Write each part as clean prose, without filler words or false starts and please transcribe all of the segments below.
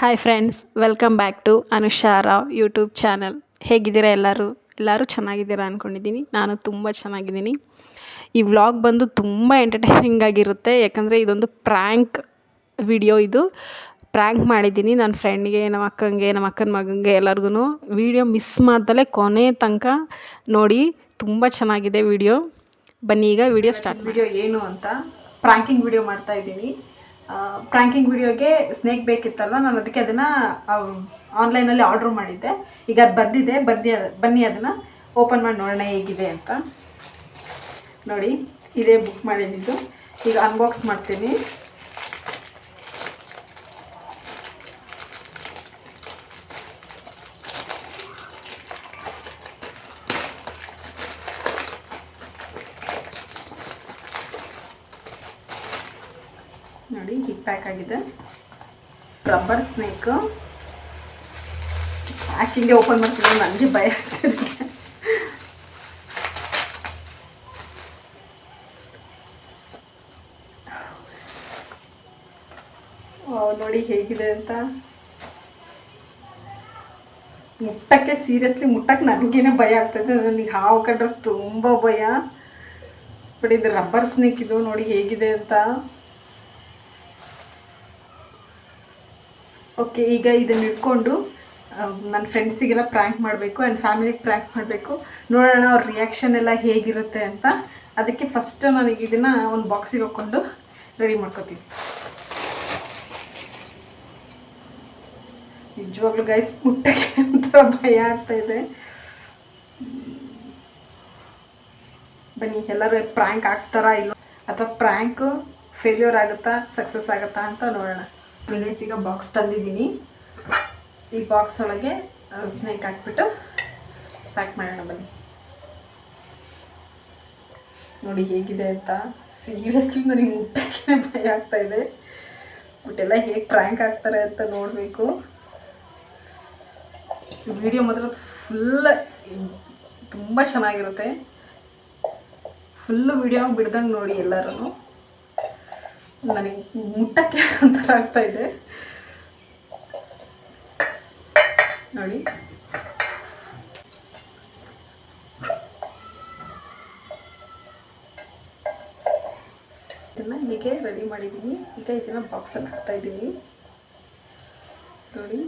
Hi friends, welcome back to Anusha Rao YouTube channel. ಹೇಗಿದ್ದೀರಾ ಎಲ್ಲರೂ ಚೆನ್ನಾಗಿದ್ದೀರಾ ಅಂದ್ಕೊಂಡಿದ್ದೀನಿ. ನಾನು ತುಂಬ ಚೆನ್ನಾಗಿದ್ದೀನಿ. ಈ ವ್ಲಾಗ್ ಬಂದು ತುಂಬ ಎಂಟರ್ಟೈನಿಂಗ್ ಆಗಿರುತ್ತೆ. ಯಾಕಂದರೆ ಇದೊಂದು ಪ್ರ್ಯಾಂಕ್ ವಿಡಿಯೋ. ಇದು ಪ್ರ್ಯಾಂಕ್ ಮಾಡಿದ್ದೀನಿ ನನ್ನ ಫ್ರೆಂಡ್ಗೆ, ನಮ್ಮ ಅಕ್ಕಂಗೆ, ನಮ್ಮ ಅಕ್ಕನ ಮಗನಿಗೆ, ಎಲ್ಲರಿಗೂ. ವಿಡಿಯೋ ಮಿಸ್ ಮಾಡ್ದಲೇ ಕೊನೆ ತನಕ ನೋಡಿ. ತುಂಬ ಚೆನ್ನಾಗಿದೆ ವಿಡಿಯೋ. ಬನ್ನಿ ಈಗ ವಿಡಿಯೋ ಸ್ಟಾರ್ಟ್. ವಿಡಿಯೋ ಏನು ಅಂತ ಪ್ರ್ಯಾಂಕಿಂಗ್ ವಿಡಿಯೋ ಮಾಡ್ತಾಯಿದ್ದೀನಿ. ಪ್ರ್ಯಾಂಕಿಂಗ್ ವಿಡಿಯೋಗೆ ಸ್ನೇಕ್ ಬೇಕಿತ್ತಲ್ವ, ನಾನು ಅದಕ್ಕೆ ಅದನ್ನು ಆನ್ಲೈನಲ್ಲಿ ಆರ್ಡ್ರ್ ಮಾಡಿದ್ದೆ. ಈಗ ಅದು ಬಂದಿದೆ. ಬನ್ನಿ ಅದನ್ನು ಓಪನ್ ಮಾಡಿ ನೋಡೋಣ ಹೇಗಿದೆ ಅಂತ. ನೋಡಿ, ಇದೇ ಬುಕ್ ಮಾಡಿದ್ದು. ಈಗ ಅನ್ಬಾಕ್ಸ್ ಮಾಡ್ತೀನಿ. ನೋಡಿ, ಹೀಗೆ ಪ್ಯಾಕ್ ಆಗಿದೆ. ರಬ್ಬರ್ ಸ್ನೇಕು ಪ್ಯಾಕಿಂಗ್ಗೆ ಓಪನ್ ಮಾಡ್ತೀನಿ. ನನಗೆ ಭಯ ಆಗ್ತದೆ. ನೋಡಿ ಹೇಗಿದೆ ಅಂತ. ಮುಟ್ಟಕ್ಕೆ ಸೀರಿಯಸ್ಲಿ ನನಗೇನೆ ಭಯ ಆಗ್ತದೆ. ನನಗೆ ಹಾವು ಕಂಡ್ರೆ ತುಂಬ ಭಯ. ಬಟ್ ಇದು ರಬ್ಬರ್ ಸ್ನೇಕ್. ಇದು ನೋಡಿ ಹೇಗಿದೆ ಅಂತ. ಓಕೆ, ಈಗ ಇದನ್ನು ಇಟ್ಕೊಂಡು ನನ್ನ ಫ್ರೆಂಡ್ಸಿಗೆಲ್ಲ ಪ್ರ್ಯಾಂಕ್ ಮಾಡಬೇಕು ಆ್ಯಂಡ್ ಫ್ಯಾಮಿಲಿಗೆ ಪ್ರ್ಯಾಂಕ್ ಮಾಡಬೇಕು. ನೋಡೋಣ ಅವ್ರ ರಿಯಾಕ್ಷನ್ ಎಲ್ಲ ಹೇಗಿರುತ್ತೆ ಅಂತ. ಅದಕ್ಕೆ ಫಸ್ಟು ನನಗೆ ಇದನ್ನು ಒಂದು ಬಾಕ್ಸಿಗೆ ಹಾಕ್ಕೊಂಡು ರೆಡಿ ಮಾಡ್ಕೊತೀನಿ. ನಿಜವಾಗ್ಲೂ ಗೈಸ್, ಮುಟ್ಟಕ್ಕೆ ಒಂಥರ ಭಯ ಆಗ್ತಾಯಿದೆ. ಬನ್ನಿ, ಎಲ್ಲರೂ ಪ್ರ್ಯಾಂಕ್ ಆಗ್ತಾರಾ ಇಲ್ಲ, ಅಥವಾ ಪ್ರ್ಯಾಂಕು ಫೇಲ್ಯೂರ್ ಆಗುತ್ತಾ ಸಕ್ಸಸ್ ಆಗುತ್ತಾ ಅಂತ ನೋಡೋಣ. ಈಗ ಬಾಕ್ಸ್ ತಂದಿದ್ದೀನಿ. ಈ ಬಾಕ್ಸ್ ಒಳಗೆ ಸ್ನೇಕ್ ಹಾಕ್ಬಿಟ್ಟು ಪ್ಯಾಕ್ ಮಾಡೋಣ. ಬನ್ನಿ ನೋಡಿ ಹೇಗಿದೆ ಅಂತ. ಸೀರಿಯಸ್ಲಿ ನನಗೆ ಮುಟ್ಟಕ್ಕೆ ಭಯ ಆಗ್ತಾಯಿದೆ. ಬಟ್ ಎಲ್ಲ ಹೇಗೆ ಪ್ರ್ಯಾಂಕ್ ಆಗ್ತಾರೆ ಅಂತ ನೋಡಬೇಕು. ವಿಡಿಯೋ ಮಾತ್ರ ಫುಲ್ ತುಂಬ ಚೆನ್ನಾಗಿರುತ್ತೆ. ಫುಲ್ಲು ವಿಡಿಯೋ ಬಿಡ್ದಂಗೆ ನೋಡಿ ಎಲ್ಲರೂ. ನನಗೆ ಮುಟ್ಟಕ್ಕೆ ಒಂಥರ ಆಗ್ತಾಯಿದೆ ನೋಡಿ. ಇದನ್ನು ಹೀಗೆ ರೆಡಿ ಮಾಡಿದ್ದೀನಿ. ಈಗ ಇದನ್ನು ಬಾಕ್ಸಲ್ಲಿ ಹಾಕ್ತಾಯಿದ್ದೀನಿ. ನೋಡಿ,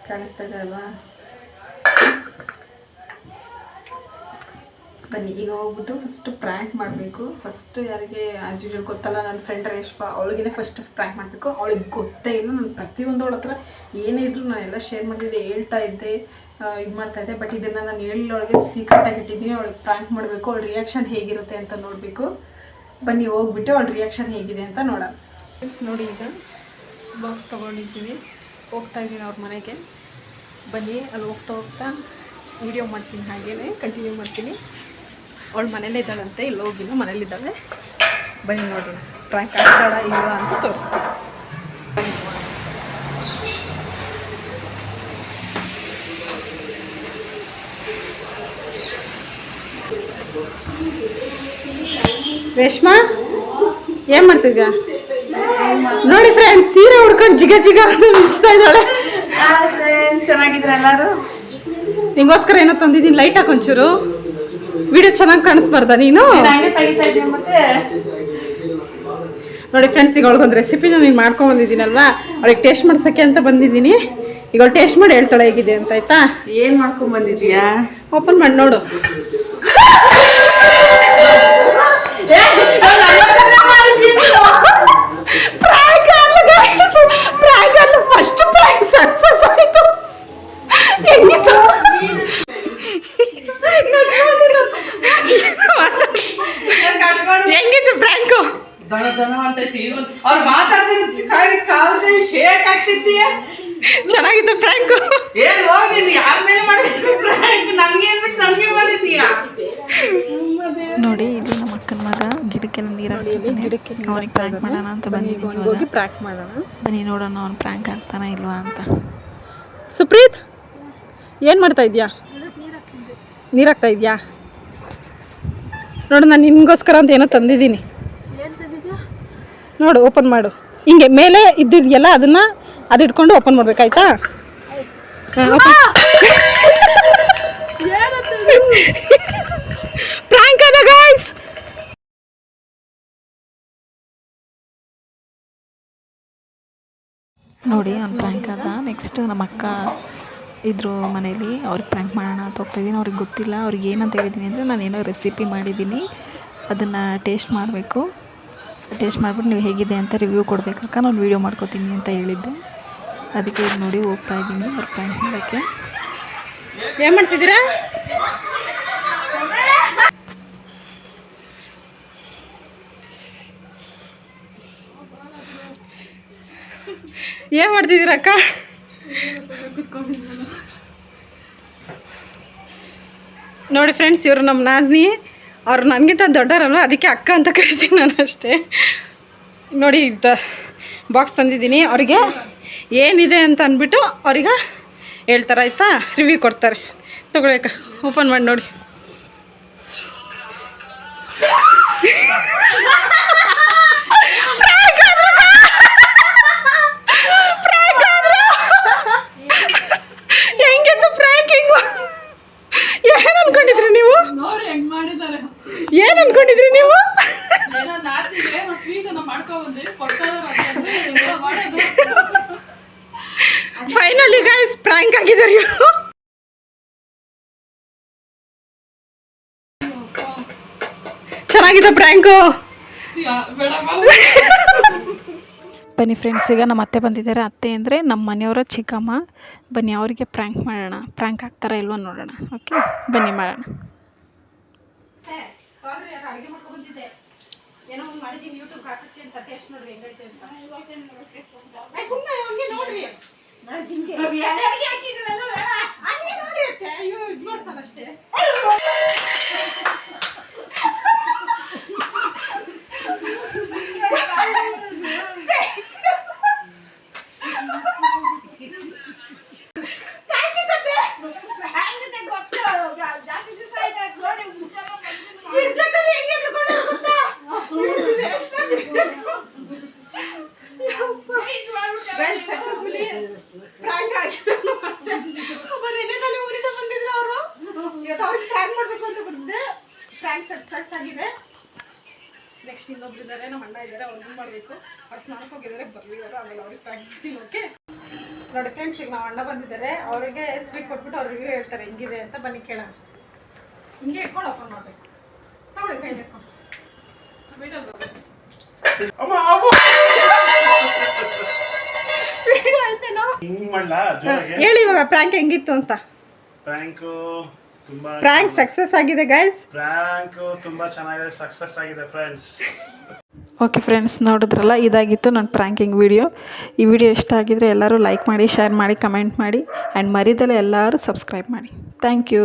ಕಾಣಿಸ್ತಾ ಇದೆ ಅಲ್ವಾ? ಬನ್ನಿ ಈಗ ಹೋಗ್ಬಿಟ್ಟು ಫಸ್ಟು ಪ್ರ್ಯಾಂಕ್ ಮಾಡಬೇಕು. ಫಸ್ಟು ಯಾರಿಗೆ ಆ್ಯಸ್ ಯೂಶುವಲ್ ಗೊತ್ತಲ್ಲ, ನನ್ನ ಫ್ರೆಂಡ್ ರೇಷ್ಮಾ, ಅವಳಿಗೆ ಫಸ್ಟ್ ಪ್ರ್ಯಾಂಕ್ ಮಾಡಬೇಕು. ಅವಳಿಗೆ ಗೊತ್ತೇ ಇಲ್ಲ. ನಾನು ಪ್ರತಿಯೊಂದು ಅವಳ ಹತ್ರ ಏನೇ ಇದ್ದರೂ ನಾನು ಎಲ್ಲ ಶೇರ್ ಮಾಡಿದ್ದೆ, ಹೇಳ್ತಾ ಇದ್ದೆ, ಇದು ಮಾಡ್ತಾಯಿದ್ದೆ. ಬಟ್ ಇದನ್ನು ನಾನು ಅವಳಿಗೆ ಸೀಕ್ರೆಟಾಗಿ ಇಟ್ಟಿದ್ದೀನಿ. ಅವಳಿಗೆ ಪ್ರ್ಯಾಂಕ್ ಮಾಡಬೇಕು. ಅವಳ ರಿಯಾಕ್ಷನ್ ಹೇಗಿರುತ್ತೆ ಅಂತ ನೋಡಬೇಕು. ಬನ್ನಿ ಹೋಗ್ಬಿಟ್ಟು ಅವಳ ರಿಯಾಕ್ಷನ್ ಹೇಗಿದೆ ಅಂತ ನೋಡೋಣ. ನೋಡಿ, ಈಗ ಬಾಕ್ಸ್ ತೊಗೊಂಡಿದ್ದೀನಿ. ಹೋಗ್ತಾಯಿದ್ದೀನಿ ಅವ್ರ ಮನೆಗೆ. ಬನ್ನಿ, ಅಲ್ಲಿ ಹೋಗ್ತಾ ವೀಡಿಯೋ ಮಾಡ್ತೀನಿ. ಹಾಗೇ ಕಂಟಿನ್ಯೂ ಮಾಡ್ತೀನಿ. ಅವಳು ಮನೇಲೇ ಇದ್ದಾಳಂತೆ, ಇಲ್ಲಿ ಹೋಗಿಲ್ಲ, ಮನೇಲಿದ್ದಾಳೆ. ಬನ್ನಿ ನೋಡೋಣ ಪ್ರ್ಯಾಂಕ್ ಆಗ್ತಾಳ ಇಲ್ವಾ ಅಂತ ತೋರಿಸ್ತೀನಿ. ರೇಷ್ಮಾ, ಏನು ಮಾಡ್ತಿದ್ಯಾ? ನೋಡಿ ಫ್ರೆಂಡ್ಸ್, ಸೀರೆ ಉಡ್ಕೊಂಡು ಜಿಗ ಅಂತ ಮಿಂಚ್ತಾ ಇದ್ದಾಳೆ. ಚೆನ್ನಾಗಿದ್ರೆ ಎಲ್ಲರೂ? ನಿಂಗೋಸ್ಕರ ಏನೋ ತಂದಿದ್ದೀನಿ. ಲೈಟ್ ಹಾಕಿ ಒಂಚೂರು ವಿಡಿಯೋ ಚೆನ್ನಾಗಿ ಕಾಣಿಸ್ಬಾರ್ದ ನೀನು? ನೋಡಿ ಫ್ರೆಂಡ್ಸ್, ಈಗ ಅವಳಿಗೊಂದು ರೆಸಿಪಿನ ನೀನು ಮಾಡ್ಕೊಂಬಂದಿದ್ದೀನಲ್ವಾ, ಅವಳಿಗೆ ಟೇಸ್ಟ್ ಮಾಡ್ಸೋಕ್ಕೆ ಅಂತ ಬಂದಿದ್ದೀನಿ. ಈಗ ಅವಳು ಟೇಸ್ಟ್ ಮಾಡಿ ಹೇಳ್ತಾಳೆ ಹೇಗಿದೆ ಅಂತ. ಆಯ್ತಾ? ಏನು ಮಾಡ್ಕೊಂಬಂದಿದ್ದೀಯಾ? ಓಪನ್ ಮಾಡಿ ನೋಡು. ಫಸ್ಟ್ ಪ್ರ್ಯಾಂಕ್ ಸಕ್ಸಸ್ ಆಯಿತು. ಹೆಂಗಿತ್ತು? ಹೆಂಗಿತ್ತು ಪ್ರ್ಯಾಂಕು? ಅವ್ರು ಮಾತಾಡ್ತಿದ್ದ ಕಾಲ್ ಶೇಕ್ ಆಗ್ತಿದ್ದೀಯ. ಚೆನ್ನಾಗಿತ್ತು ಪ್ರ್ಯಾಂಕು. ಏನ್ ಹೋಗಿ ನೀನು ಯಾರ ಮೇಲೆ ಮಾಡಿದ್ವಿ ಪ್ರ್ಯಾಂಕ್? ನನ್ಗೇನ್ಬಿಟ್ಟು ನನಗೆ ಮಾಡಿದ್ದೀಯಾ? ನೋಡಿ, ಇದು ನಮ್ಮ ಅಕ್ಕನ ಮಗ ಗಿಡಕ್ಕೆಲ್ಲ ನೀರು ಗಿಡಕ್ಕೆ ಅವ್ನಿಗೆ ಪ್ರ್ಯಾಂಕ್ ಮಾಡೋಣ ಅಂತ ಬಂದಿದ್ದೀನಿ. ಹೋಗಿ ಪ್ರ್ಯಾಂಕ್ ಮಾಡೋಣ. ಬನ್ನಿ ನೋಡೋಣ ಅವ್ನು ಪ್ರ್ಯಾಂಕ್ ಆಗ್ತಾನ ಇಲ್ವಾ ಅಂತ. ಸುಪ್ರೀತ್, ಏನು ಮಾಡ್ತಾ ಇದೆಯಾ? ನೀರು ಹಾಕ್ತಾ ಇದೆಯಾ? ನೋಡು, ನಾನು ನಿಮಗೋಸ್ಕರ ಅಂತ ಏನೋ ತಂದಿದ್ದೀನಿ. ನೋಡು, ಓಪನ್ ಮಾಡು. ಹಿಂಗೆ ಮೇಲೆ ಇದ್ದಿದೆಯಲ್ಲ ಅದನ್ನು ಅದು ಇಟ್ಕೊಂಡು ಓಪನ್ ಮಾಡ್ಬೇಕಾಯ್ತಾ? ಪ್ರಾಂಕ್ ಅದ ಗೈಸ್. ನೋಡಿ ಅವ್ನು ಪ್ರ್ಯಾಂಕ್ ಆದ. ನೆಕ್ಸ್ಟ್ ನಮ್ಮ ಅಕ್ಕ ಇದ್ರು ಮನೇಲಿ, ಅವ್ರಿಗೆ ಪ್ರ್ಯಾಂಕ್ ಮಾಡೋಣ ಅಂತ ಹೋಗ್ತಾಯಿದ್ದೀನಿ. ಅವ್ರಿಗೆ ಗೊತ್ತಿಲ್ಲ. ಅವ್ರಿಗೆ ಏನಂತ ಹೇಳಿದ್ದೀನಿ ಅಂದರೆ ನಾನು ಏನೋ ರೆಸಿಪಿ ಮಾಡಿದ್ದೀನಿ, ಅದನ್ನು ಟೇಸ್ಟ್ ಮಾಡಬೇಕು. ಟೇಸ್ಟ್ ಮಾಡಿಬಿಟ್ಟು ನೀವು ಹೇಗಿದೆ ಅಂತ ರಿವ್ಯೂ ಕೊಡಬೇಕಕ್ಕ, ನಾನು ವೀಡಿಯೋ ಮಾಡ್ಕೋತೀನಿ ಅಂತ ಹೇಳಿದ್ದೆ. ಅದಕ್ಕೆ ಈಗ ನೋಡಿ ಹೋಗ್ತಾ ಇದ್ದೀನಿ ಅವ್ರು ಪ್ರ್ಯಾಂಕ್ ಮಾಡೋಕ್ಕೆ. ಏನು ಮಾಡ್ತಿದ್ದೀರಾ? ಏನು ಮಾಡ್ತಿದ್ದೀರ ಅಕ್ಕ? ನೋಡಿ ಫ್ರೆಂಡ್ಸ್, ಇವರು ನಮ್ಮ ನಾದಿನಿ. ಅವ್ರು ನನಗಿಂತ ದೊಡ್ಡವರಲ್ವ, ಅದಕ್ಕೆ ಅಕ್ಕ ಅಂತ ಕರಿತೀನಿ ನಾನು ಅಷ್ಟೇ. ನೋಡಿ ಇದು ಬಾಕ್ಸ್ ತಂದಿದ್ದೀನಿ. ಅವರಿಗೆ ಏನಿದೆ ಅಂತ ಅಂದ್ಬಿಟ್ಟು ಅವ್ರಿಗೆ ಹೇಳ್ತಾರೆ ಆಯಿತಾ, ರಿವ್ಯೂ ಕೊಡ್ತಾರೆ. ತಗೊಳ್ಳಿ ಅಕ್ಕ, ಓಪನ್ ಮಾಡಿ ನೋಡಿ. ಏನು ಅನ್ಕೊಂಡಿದ್ರಿ ನೀವು? ಫೈನಲಿ ಗೈಸ್ ಪ್ರ್ಯಾಂಕ್ ಆಗಿದ್ದಾರೆ ಇವರು. ಚೆನ್ನಾಗಿದೆ ಪ್ರ್ಯಾಂಕು. ಬನ್ನಿ ಫ್ರೆಂಡ್ಸ್, ಈಗ ನಮ್ಮ ಅತ್ತೆ ಬಂದಿದ್ದಾರೆ. ಅತ್ತೆ ಅಂದರೆ ನಮ್ಮ ಮನೆಯವರ ಚಿಕ್ಕಮ್ಮ. ಬನ್ನಿ ಅವರಿಗೆ ಪ್ರ್ಯಾಂಕ್ ಮಾಡೋಣ. ಪ್ರ್ಯಾಂಕ್ ಆಗ್ತಾರಾ ಇಲ್ವೋ ನೋಡೋಣ. ಓಕೆ, ಬನ್ನಿ ಮಾಡೋಣ. ಅಡುಗೆ ಮಾಡ್ಕೊಂಡು ಬಂದಿದ್ದೆ, ಏನೋ ಒಂದು ಮಾಡಿದ್ದೀನಿ ಯೂಟ್ಯೂಬ್ ಹಾಕಕ್ಕೆ ಅಂತ. ಟೇಸ್ಟ್ ನೋಡ್ರಿ ಹೆಂಗೈತೆ ಅಂತ. ಸುಮ್ಮನೆ ಹಂಗೆ ನೋಡ್ರಿ, ಅಡುಗೆ ಹಾಕಿದ್ರಲ್ಲ ಹಂಗೆ ನೋಡ್ರಿ ಅತ್ತೆ. ಅಯ್ಯೋ ಇದು ಮಾಡ್ತಾನಷ್ಟೇ. ನೆಕ್ಸ್ಟ್ ಇನ್ನೊಬ್ರು ಇದ್ದಾರೆ, ನಮ್ಮ ಅಣ್ಣ ಇದ್ದಾರೆ, ಅವ್ರಿಗೂ ಮಾಡಬೇಕು. ಅವ್ರು ಸ್ನಾನಕ್ಕೆ ಹೋಗಿದ್ದಾರೆ, ಬರ್ಲಿದ್ದಾರೆ, ಆಮೇಲೆ ಅವ್ರಿಗೆ ಪ್ಯಾಕ್ ಮಾಡ್ತೀನಿ. ಓಕೆ ನೋಡಿ ಫ್ರೆಂಡ್ಸ್, ಈಗ ನಾವು ಅಣ್ಣ ಬಂದಿದ್ದಾರೆ. ಅವರಿಗೆ ಸ್ವೀಟ್ ಕೊಟ್ಬಿಟ್ಟು ಅವ್ರಿಗೆ ಹೇಳ್ತಾರೆ ಹೆಂಗಿದೆ ಅಂತ. ಬನ್ನಿ ಕೇಳೋಣ. ಹಿಂಗೆ ಇಟ್ಕೊಂಡು ಓಪನ್ ಮಾಡಬೇಕು. ತಗೊಳ್ಳಿ ಕೈ ಇಟ್ಕೊಂಡು ಹೇಳಿ ಇವಾಗ ಪ್ರ್ಯಾಂಕ್ ಹೆಂಗಿತ್ತು ಅಂತ. ಪ್ರ್ಯಾಂಕ್ ಸಕ್ಸಸ್ ಆಗಿದೆ ಗೈಸ್. ಪ್ರ್ಯಾಂಕ್ ತುಂಬಾ ಚೆನ್ನಾಗಿದೆ, ಸಕ್ಸಸ್ ಆಗಿದೆ ಫ್ರೆಂಡ್ಸ್. ಓಕೆ ಫ್ರೆಂಡ್ಸ್, ನೋಡಿದ್ರಲ್ಲ, ಇದಾಗಿತ್ತು ನನ್ನ ಪ್ರ್ಯಾಂಕಿಂಗ್ ವಿಡಿಯೋ. ಈ ವಿಡಿಯೋ ಇಷ್ಟ ಆಗಿದ್ರೆ ಎಲ್ಲರೂ ಲೈಕ್ ಮಾಡಿ, ಶೇರ್ ಮಾಡಿ, ಕಮೆಂಟ್ ಮಾಡಿ, ಆ್ಯಂಡ್ ಮರಿದಲ್ಲೇ ಎಲ್ಲರೂ ಸಬ್ಸ್ಕ್ರೈಬ್ ಮಾಡಿ. Thank you.